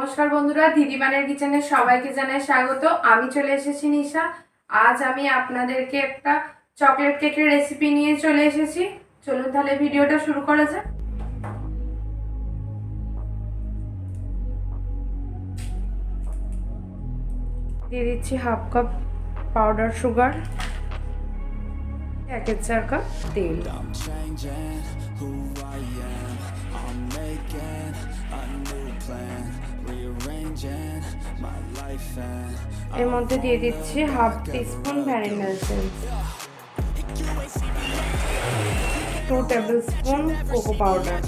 নমস্কার বন্ধুরা, ধৃতিমানের কিচেনে সবাইকে জানাই স্বাগত। আমি চলে এসেছি নিশা। আজ আমি আপনাদেরকে একটা চকলেট কেকের রেসিপি নিয়ে চলে এসেছি। চলুন তাহলে ভিডিওটা শুরু করা যাক। দিয়ে দিচ্ছি half cup powder sugar, 1/4 cup তেল। এর মধ্যে দিয়ে দিচ্ছি half teaspoon vanilla essence, 2 tablespoon cocoa powder,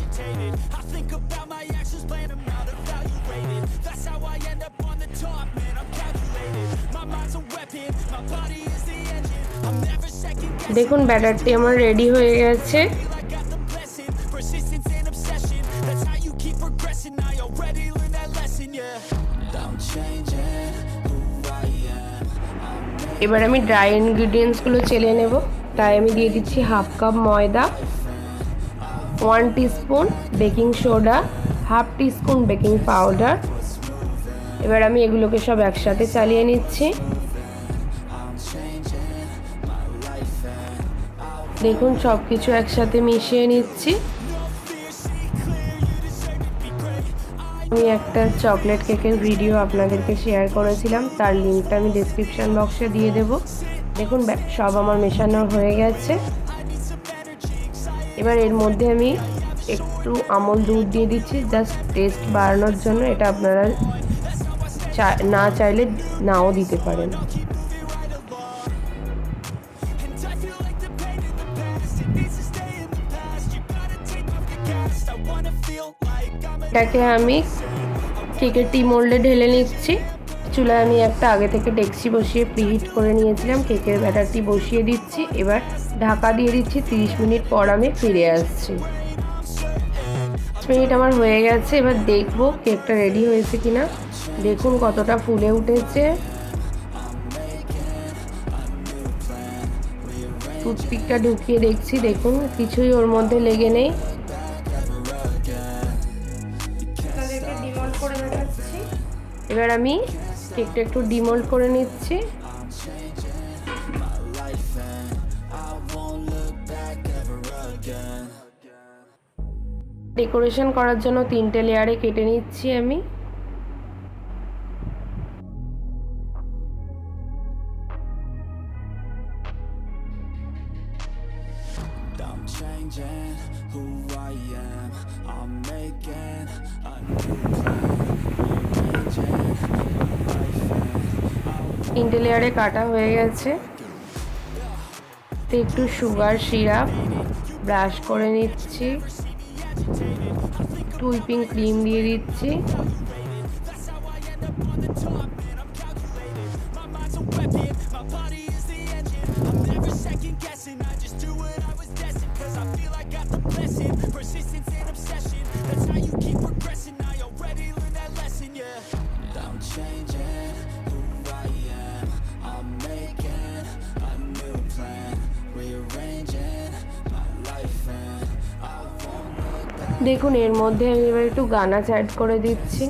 দেখুন ব্যাটারটি আমার রেডি হয়ে গেছে। এবার আমি ড্রাই ইনগ্রিডিয়েন্টসগুলো চেলে নেব। তাই আমি দিয়ে দিচ্ছি হাফ কাপ ময়দা, 1 teaspoon baking soda, half teaspoon baking powder. এবার আমি এগুলোকে সব একসাথে চালিয়ে নিচ্ছি। দেখুন সব কিছু একসাথে মিশিয়ে নিচ্ছি। আমি একটা চকলেট কেকের ভিডিও আপনাদেরকে শেয়ার করেছিলাম, তার লিঙ্কটা আমি ডেসক্রিপশন বক্সে দিয়ে দেব। দেখুন সব আমার মেশানো হয়ে গেছে। এবার এর মধ্যে আমি একটু আমল দুধ দিয়ে দিচ্ছি, জাস্ট টেস্ট বাড়ানোর জন্য। এটা আপনারা না চাইলে নাও দিতে পারেন। এটাকে আমি কেকের টি মোল্ডে ঢেলে নিচ্ছি। চুলায় আমি একটা আগে থেকে ডেকচি বসিয়ে প্রিহিট করে নিয়েছিলাম। কেকের ব্যাটারটি বসিয়ে দিচ্ছি। এবার ঢাকা দিয়ে দিচ্ছি। 30 মিনিট পর আমি ফিরে আসছি। 5 মিনিট আমার হয়ে গেছে। এবার দেখবো কেকটা রেডি হয়েছে কিনা। দেখুন কতটা ফুলে উঠেছে। টুথপিকটা ঢুকিয়ে দেখছি, দেখুন কিছুই ওর মধ্যে লেগে নেই। এবার আমি কেকটা একটু ডিমোল্ড করে নিচ্ছি। ডেকোরেশন করার জন্য 3টে লেয়ারে কেটে নিচ্ছি আমি। তিনটে লেয়ারে কাটা হয়ে গেছে। একটু সুগার সিরাপ ব্রাশ করে নিচ্ছি, একটু হুইপিং ক্রিম দিয়ে দিচ্ছি। দেখুন এর মধ্যে আমি এবার একটু গানাচ অ্যাড করে দিচ্ছি।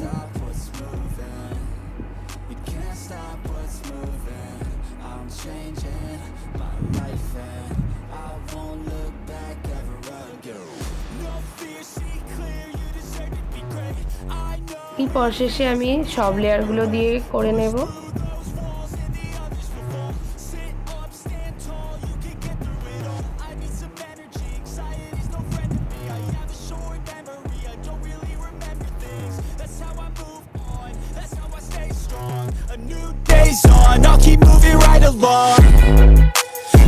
এরপর শেষে আমি সব লেয়ারগুলো দিয়ে করে নেব। I'll keep moving right along,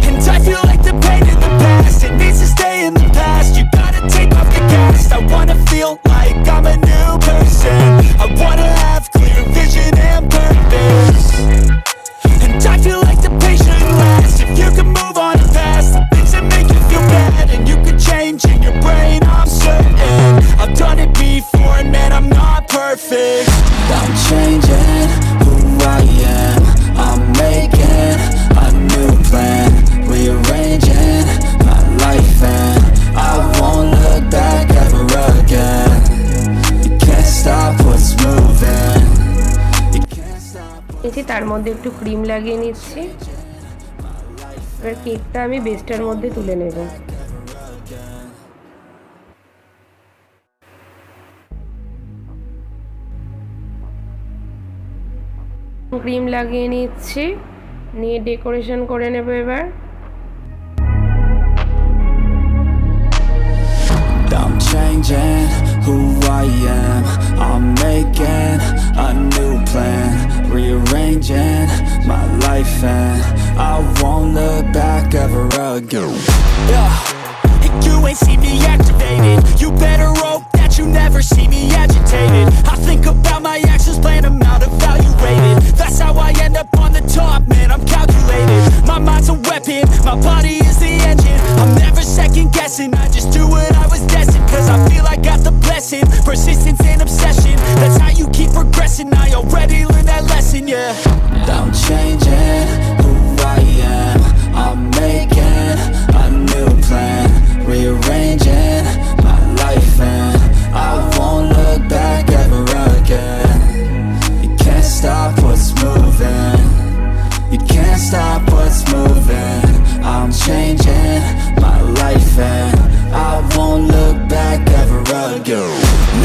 and I feel like the pain in the past, it needs to stay in the past. You gotta take off the gas. I wanna feel like I'm a new person. I wanna have clear vision and purpose, and I feel like the pain shouldn't last. If you can move on past the things that make you feel bad, and you can change in your brain, I'm certain. I've done it before and man, I'm not perfect. I'm changing who I am. I'm making a new plan, rearranging my life, and I won't look back ever again. You can't stop what's moving. নিয়েছি, তার মধ্যে একটু cream লাগিয়ে নিচ্ছি। এবার কেকটা আমি বেসটার মধ্যে তুলে নেব। ক্রিম লাগিয়ে নিচ্ছি, নিয়ে ডেকোরেশন করে নেব এবার। I'm changing who I am. I'm making a new plan, rearranging my life, and I won't look back ever again. Yeah, and you ain't see me activated. You better hope that you never see me agitated. I think about my actions, plan them out, evaluated. That's how I end up on the top, man, I'm calculated. My mind's a weapon, my body is the engine. I'm never second guessing, I just do what I was destined. Cause I feel I got the blessing, persistence and obsession. That's how you keep progressing, I already learned that lesson, yeah. I'm changing who I am. I'm making a new plan, rearranging my life, and I won't look back ever again. You can't stop what's moving. You can't stop what's moving. I'm changing my life, and I won't look back ever again.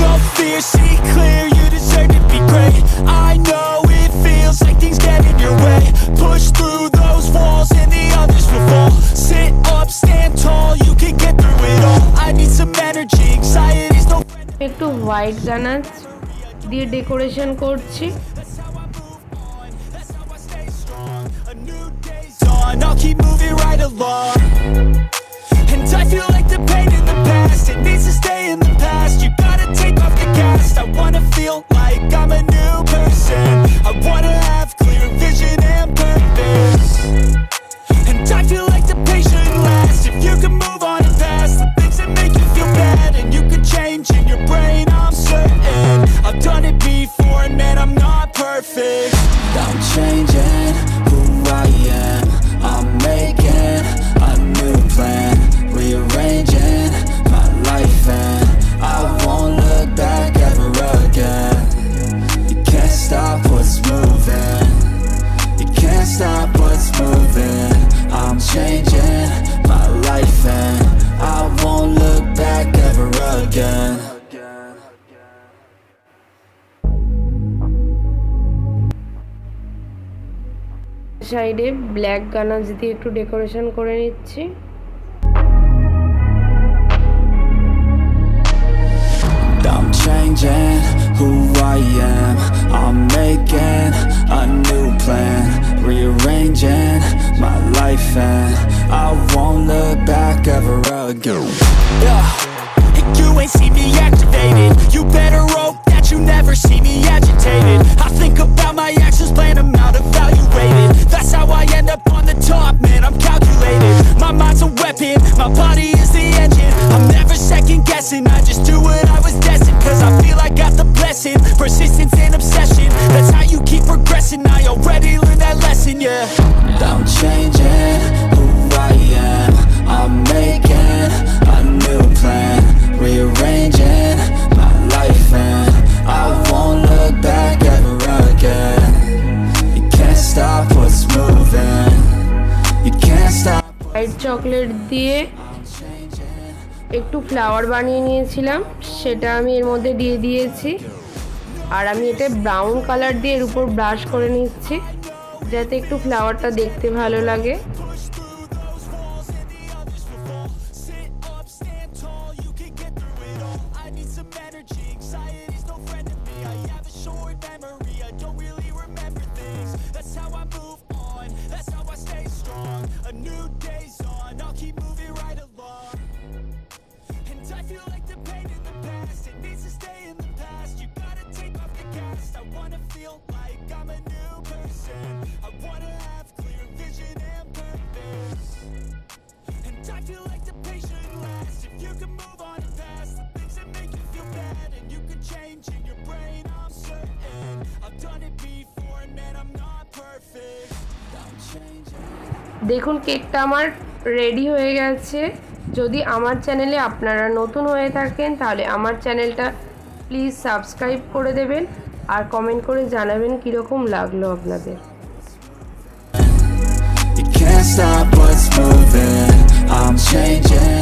No fear, see clear, you deserve to be great. I know it feels like things get in your way. Push through those walls and the others will fall. Sit up, stand tall, you can get through it all. I need some energy, anxiety's no friend. একটু white গানাচ দিয়ে decoration করছি। I'll keep moving right along, and I feel like the pain in the past, it needs to stay in the past. You gotta take off the gas. I wanna feel like I'm a new person. I wanna have clear vision and purpose, and I feel like the pain shouldn't last. If you can move on and past the things that make you feel bad, and you can change in your brain, I'm certain. I've done it before, and man, I'm not perfect. I'm changing who I am. I'm making a new plan, rearranging my life, and I won't look back ever again. You can't stop what's moving. You can't stop what's moving. I'm changing my life, and I won't look back ever again. সাইডে black গানাচ দিয়ে একটু decoration করে নিচ্ছি। I'm changing who I am. I'm making a new plan, rearranging my life, and I won't look back ever again. Yeah, and you ain't see me activated. You better hope that you never see me agitated. I think about my actions, plan them out, evaluated. That's how I end up on the top, man, I'm calculated. My mind's a weapon, my body is the engine. I'm never second guessing, I just do what I was destined. Cause I feel I got the blessing, persistence and obsession. That's how you keep progressing, I already learned that lesson, yeah. I'm changing who I am. I'm making a new plan, rearranging my life, and I won't look back ever again. You can't stop what's moving. You can't stop. White chocolate দিয়ে একটু flower বানিয়ে নিয়েছিলাম, সেটা আমি এর মধ্যে দিয়ে দিয়েছি। আর আমি এটা ব্রাউন কালার দিয়ে এর উপর ব্রাশ করে নিচ্ছি, যাতে একটু ফ্লাওয়ারটা দেখতে ভালো লাগে। দেখুন কেকটা আমার রেডি হয়ে গেছে। যদি আমার চ্যানেলে আপনারা নতুন হয়ে থাকেন তাহলে আমার চ্যানেলটা প্লিজ সাবস্ক্রাইব করে দেবেন আর কমেন্ট করে জানাবেন কীরকম লাগলো আপনাদের। You can't stop what's moving. I'm changing.